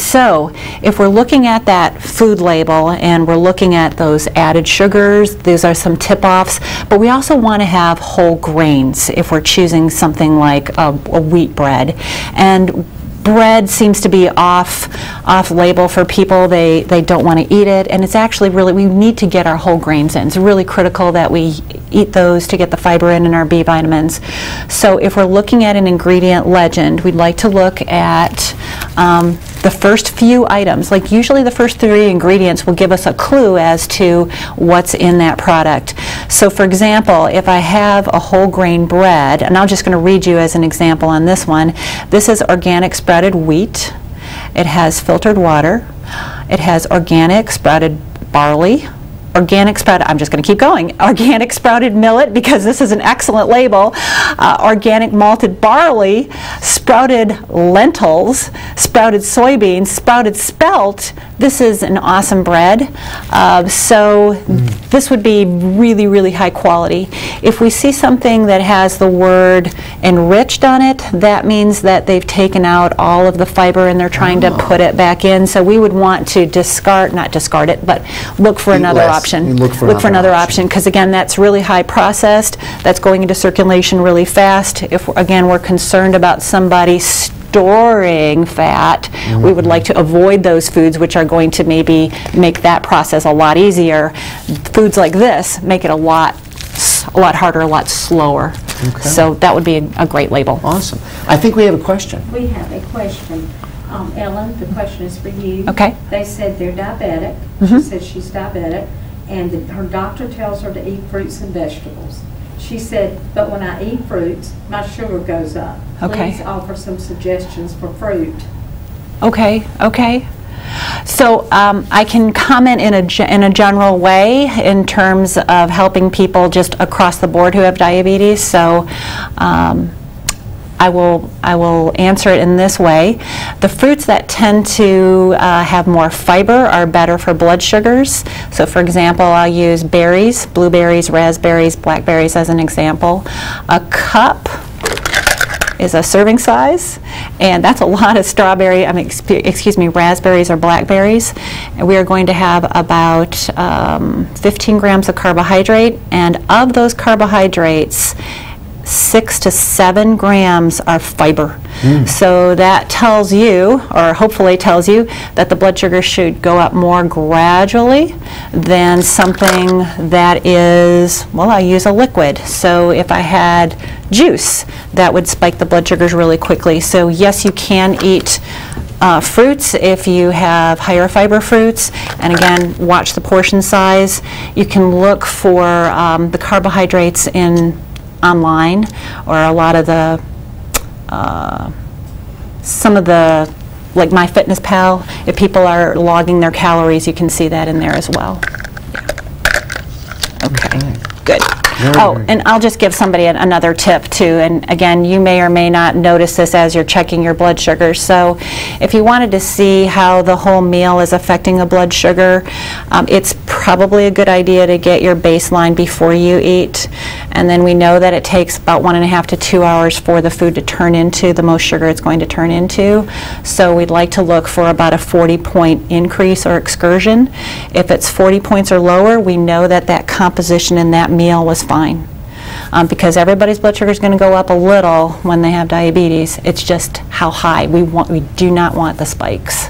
So if we're looking at that food label and we're looking at those added sugars, these are some tip-offs, but we also want to have whole grains if we're choosing something like a wheat bread. And bread seems to be off label for people. They don't want to eat it, and it's actually really, we need to get our whole grains in. It's really critical that we eat those to get the fiber in and our B vitamins. So if we're looking at an ingredient legend, we'd like to look at the first few items. Like usually the first 3 ingredients will give us a clue as to what's in that product. So for example, if I have a whole grain bread, and I'm just going to read you as an example on this one, this is organic sprouted wheat. It has filtered water. It has organic sprouted barley. Organic sprouted, I'm just going to keep going, organic sprouted millet, because this is an excellent label, organic malted barley, sprouted lentils, sprouted soybeans, sprouted spelt. This is an awesome bread. This would be really, really high quality. If we see something that has the word enriched on it, that means that they've taken out all of the fiber and they're trying to put it back in. So we would want to not discard it, but look for another option. Look for another option, because again, that's really high processed. That's going into circulation really fast. If again we're concerned about somebody storing fat, we would like to avoid those foods, which are going to maybe make that process a lot easier. Foods like this make it a lot harder, a lot slower. Okay. So that would be a great label. Awesome. I think we have a question. We have a question. Ellen, the question is for you. Okay. They said they're diabetic. She said she's diabetic, and her doctor tells her to eat fruits and vegetables. She said, but when I eat fruits, my sugar goes up. Okay. Please offer some suggestions for fruit. Okay, okay. So I can comment in a general way in terms of helping people just across the board who have diabetes. So I will answer it in this way. The fruits that tend to have more fiber are better for blood sugars. So for example, I'll use berries, blueberries, raspberries, blackberries as an example. A cup is a serving size, and that's a lot of raspberries or blackberries. And we are going to have about 15 grams of carbohydrate, and of those carbohydrates, 6 to 7 grams are fiber. So that tells you, or hopefully tells you, that the blood sugar should go up more gradually than something that is, well, I use a liquid. So if I had juice, that would spike the blood sugars really quickly. So yes, you can eat fruits if you have higher fiber fruits, and again, watch the portion size. You can look for the carbohydrates online, or a lot of the some of the, like MyFitnessPal, if people are logging their calories, you can see that in there as well. Okay, good. Oh, and I'll just give somebody another tip too. And again, you may or may not notice this as you're checking your blood sugar. So if you wanted to see how the whole meal is affecting a blood sugar, it's probably a good idea to get your baseline before you eat. And then we know that it takes about 1.5 to 2 hours for the food to turn into the most sugar it's going to turn into. So we'd like to look for about a 40-point increase or excursion. If it's 40 points or lower, we know that that composition in that meal was fine. Because everybody's blood sugar is going to go up a little when they have diabetes. It's just how high. We do not want the spikes.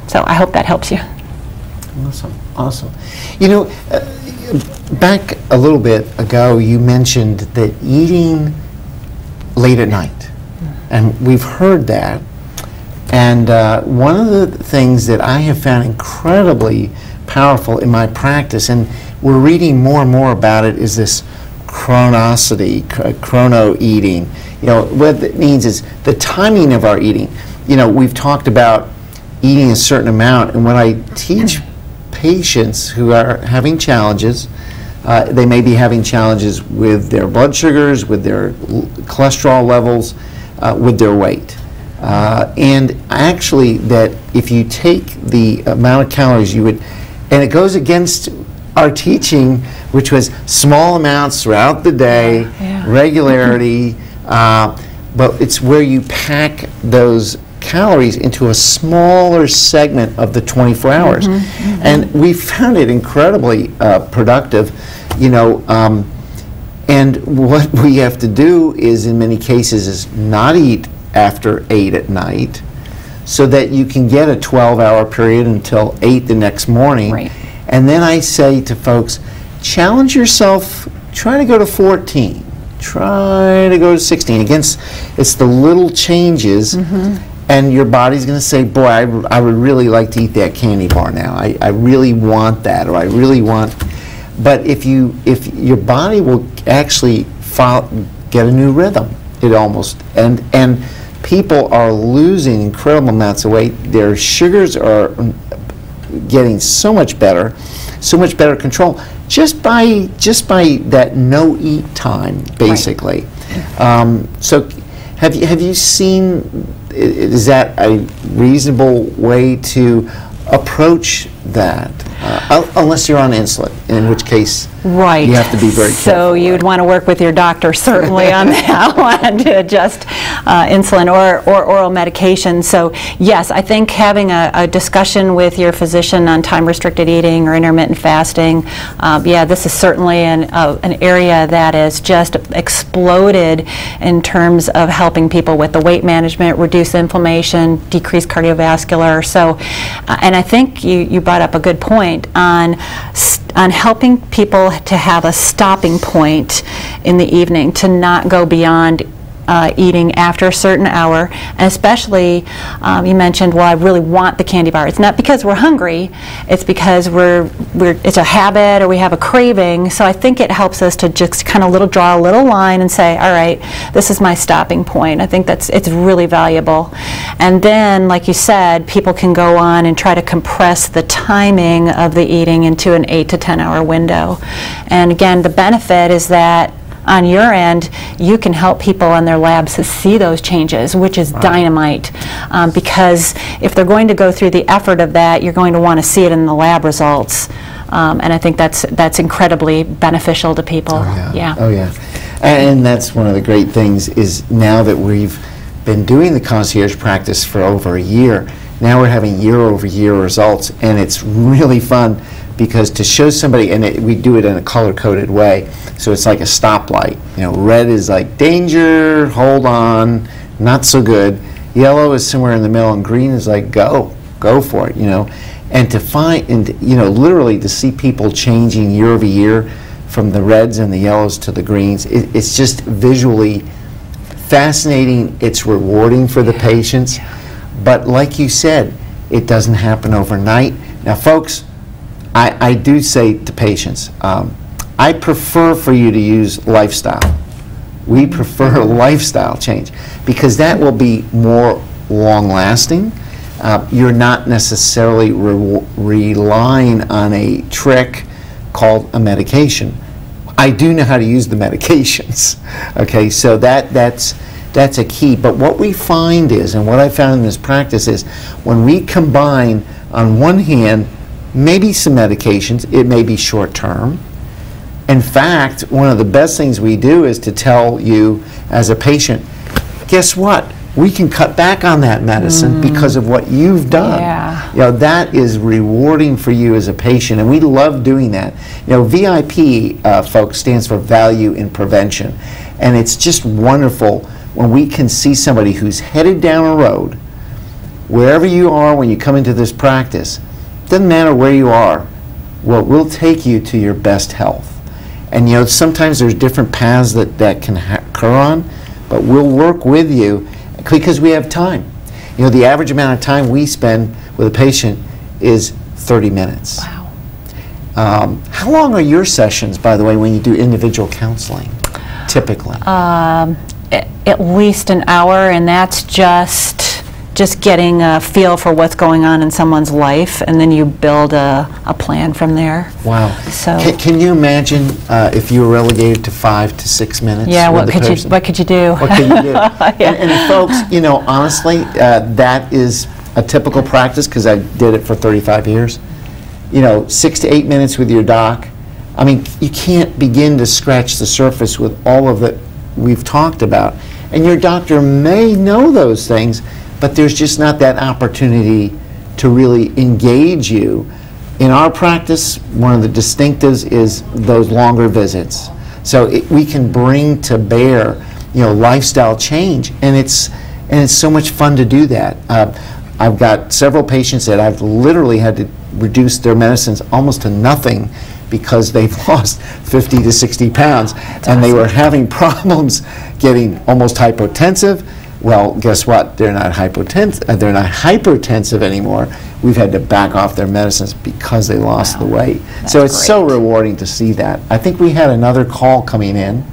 So I hope that helps you. Awesome, awesome. You know, back a little bit ago, you mentioned that eating late at night, and we've heard that. And one of the things that I have found incredibly powerful in my practice, and we're reading more and more about it, is this chronicity, chrono eating. You know, what it means is the timing of our eating. You know, we've talked about eating a certain amount, and when I teach patients who are having challenges, they may be having challenges with their blood sugars, with their cholesterol levels, with their weight. And actually, that if you take the amount of calories you would, and it goes against our teaching, which was small amounts throughout the day, regularity, but it's where you pack those calories into a smaller segment of the 24 hours. And we found it incredibly productive, you know, and what we have to do is, in many cases, is not eat after 8 at night, so that you can get a 12-hour period until 8 the next morning. Right. And then I say to folks, challenge yourself, try to go to 14, try to go to 16. Again, it's the little changes, and your body's going to say, boy, I would really like to eat that candy bar now. I really want that, or I really want. But if your body will actually get a new rhythm, it almost, and people are losing incredible amounts of weight. Their sugars are getting so much better control just by that no eat time, basically. Right. So have you seen, is that a reasonable way to approach that? Unless you're on insulin, in which case right. you have to be very careful. So you'd want to work with your doctor certainly on that one to adjust insulin or oral medication. So yes, I think having a discussion with your physician on time-restricted eating or intermittent fasting, yeah, this is certainly an area that has just exploded in terms of helping people with the weight management, reduce inflammation, decrease cardiovascular. So, and I think you brought up a good point on helping people to have a stopping point in the evening, to not go beyond eating after a certain hour, and especially you mentioned, well, I really want the candy bar. It's not because we're hungry, it's because it's a habit or we have a craving. So I think it helps us to just kind of draw a little line and say, all right, this is my stopping point. I think it's really valuable. And then, like you said, people can go on and try to compress the timing of the eating into an 8 to 10 hour window. And again, the benefit is that on your end, you can help people in their labs to see those changes, which is dynamite. Because if they're going to go through the effort of that, you're going to want to see it in the lab results. And I think that's incredibly beneficial to people. Oh, yeah. Oh, yeah. And that's one of the great things is now that we've been doing the concierge practice for over a year, now we're having year-over-year results, and it's really fun. Because to show somebody, and we do it in a color-coded way, so it's like a stoplight. You know, red is like danger, hold on, not so good. Yellow is somewhere in the middle, and green is like go for it. You know, and to find, and you know, literally to see people changing year over year from the reds and the yellows to the greens, it's just visually fascinating. It's rewarding for the patients, but like you said, it doesn't happen overnight. Now, folks, I do say to patients, I prefer for you to use lifestyle. We prefer a lifestyle change because that will be more long-lasting. You're not necessarily relying on a trick called a medication. I do know how to use the medications. Okay, so that's a key. But what we find is, and what I found in this practice is, when we combine, on one hand, maybe some medications, it may be short term. In fact, one of the best things we do is to tell you as a patient, guess what? We can cut back on that medicine because of what you've done. Yeah. You know, that is rewarding for you as a patient, and we love doing that. You know, VIP, folks, stands for Value in Prevention, and it's just wonderful when we can see somebody who's headed down a road, wherever you are when you come into this practice, doesn't matter where you are, well, we'll take you to your best health. And you know, sometimes there's different paths that can occur on, but we'll work with you because we have time. You know, the average amount of time we spend with a patient is 30 minutes. Wow. How long are your sessions, by the way, when you do individual counseling, typically? At least an hour, and that's just getting a feel for what's going on in someone's life, and then you build a plan from there. Wow. So can you imagine if you were relegated to 5 to 6 minutes? yeah, with what the could person? you do? What can you do? Yeah. and folks, you know, honestly, that is a typical practice because I did it for 35 years. You know, 6 to 8 minutes with your doc. I mean, you can't begin to scratch the surface with all of it we've talked about. And your doctor may know those things, but there's just not that opportunity to really engage you. In our practice, one of the distinctives is those longer visits. So we can bring to bear, you know, lifestyle change, and it's so much fun to do that. I've got several patients that I've literally had to reduce their medicines almost to nothing because they've lost 50 to 60 pounds, and they were having problems getting almost hypotensive. Well, guess what? They're not hypertensive anymore. We've had to back off their medicines because they lost the weight. So it's great. so rewarding to see that. I think we had another call coming in.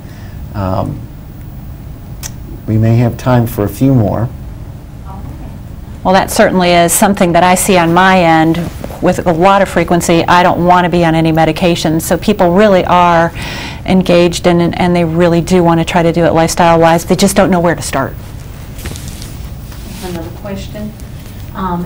We may have time for a few more. Well, that certainly is something that I see on my end with a lot of frequency. I don't want to be on any medication, so people really are engaged and they really do want to try to do it lifestyle-wise. They just don't know where to start. Another question.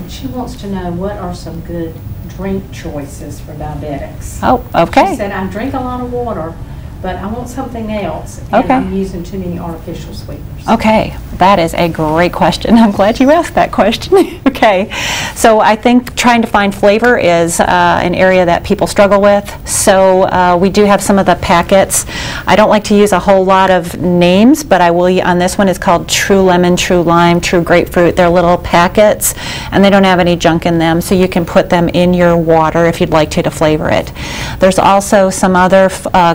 She wants to know what are some good drink choices for diabetics. Oh, okay. She said, I drink a lot of water, but I want something else, and Okay. I'm using too many artificial sweeteners. Okay, that is a great question. I'm glad you asked that question. Okay, so I think trying to find flavor is an area that people struggle with. So we do have some of the packets. I don't like to use a whole lot of names, but I will, on this one, it's called True Lemon, True Lime, True Grapefruit. They're little packets, and they don't have any junk in them, so you can put them in your water if you'd like to flavor it. There's also some other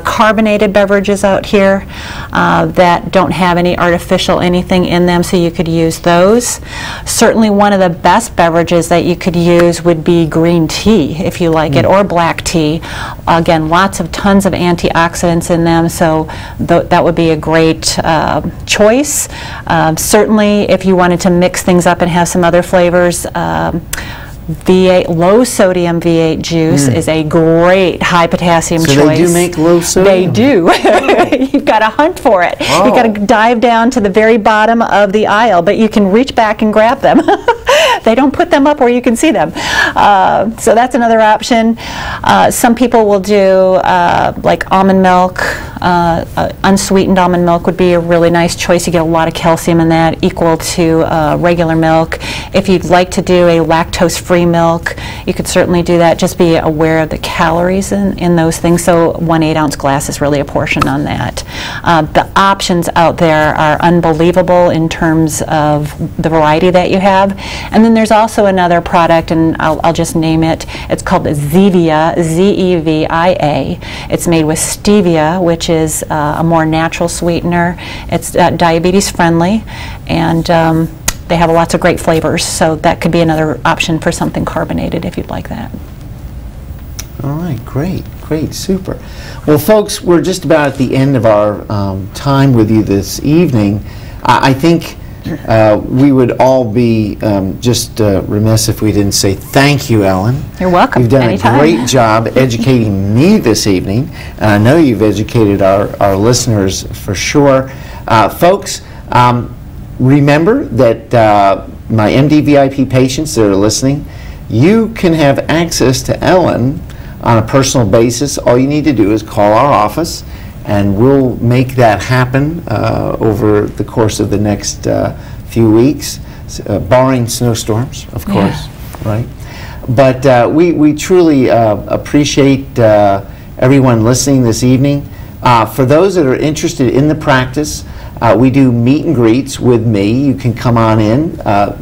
carbonated beverages out here that don't have any artificial anything in them, so you could use those. Certainly one of the best beverages that you could use would be green tea, if you like it, or black tea. Again, tons of antioxidants in them, so that would be a great choice. Certainly, if you wanted to mix things up and have some other flavors, V8, low sodium V8 juice is a great high potassium choice. So they do make low sodium? They do. You've got to hunt for it. Oh. You've got to dive down to the very bottom of the aisle, but you can reach back and grab them. They don't put them up where you can see them. So that's another option. Some people will do like almond milk. Unsweetened almond milk would be a really nice choice. You get a lot of calcium in that, equal to regular milk. If you'd like to do a lactose-free milk, you could certainly do that. Just be aware of the calories in those things. So 1 8-ounce glass is really a portion on that. The options out there are unbelievable in terms of the variety that you have. And then there's also another product, and I'll just name it. It's called Zevia, Z-E-V-I-A. It's made with stevia, which is a more natural sweetener. It's diabetes friendly, and they have lots of great flavors, so that could be another option for something carbonated if you'd like that. All right, great, super. Well, folks, we're just about at the end of our time with you this evening. I think we would all be just remiss if we didn't say thank you, Ellen. You're welcome. You've done Anytime. a great job educating me this evening, and I know you've educated our listeners for sure. Folks, remember that my Mdvip patients that are listening, you can have access to Ellen on a personal basis. All you need to do is call our office, and we'll make that happen over the course of the next few weeks, barring snowstorms, of course, right? But we truly appreciate everyone listening this evening. For those that are interested in the practice, we do meet and greets with me. You can come on in,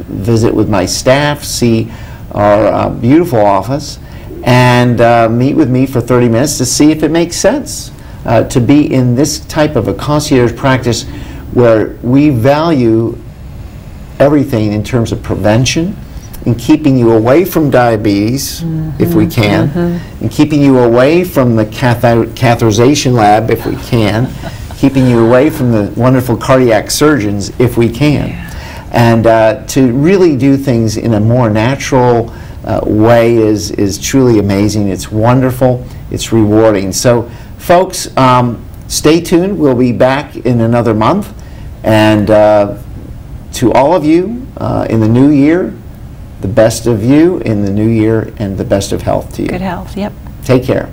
visit with my staff, see our beautiful office, and meet with me for 30 minutes to see if it makes sense to be in this type of a concierge practice where we value everything in terms of prevention and keeping you away from diabetes, if we can, and keeping you away from the catheterization lab, if we can, keeping you away from the wonderful cardiac surgeons, if we can, and to really do things in a more natural way is truly amazing. It's wonderful. It's rewarding. So, folks, stay tuned. We'll be back in another month. And to all of you in the new year, the best of you in the new year, and the best of health to you. Good health, yep. Take care.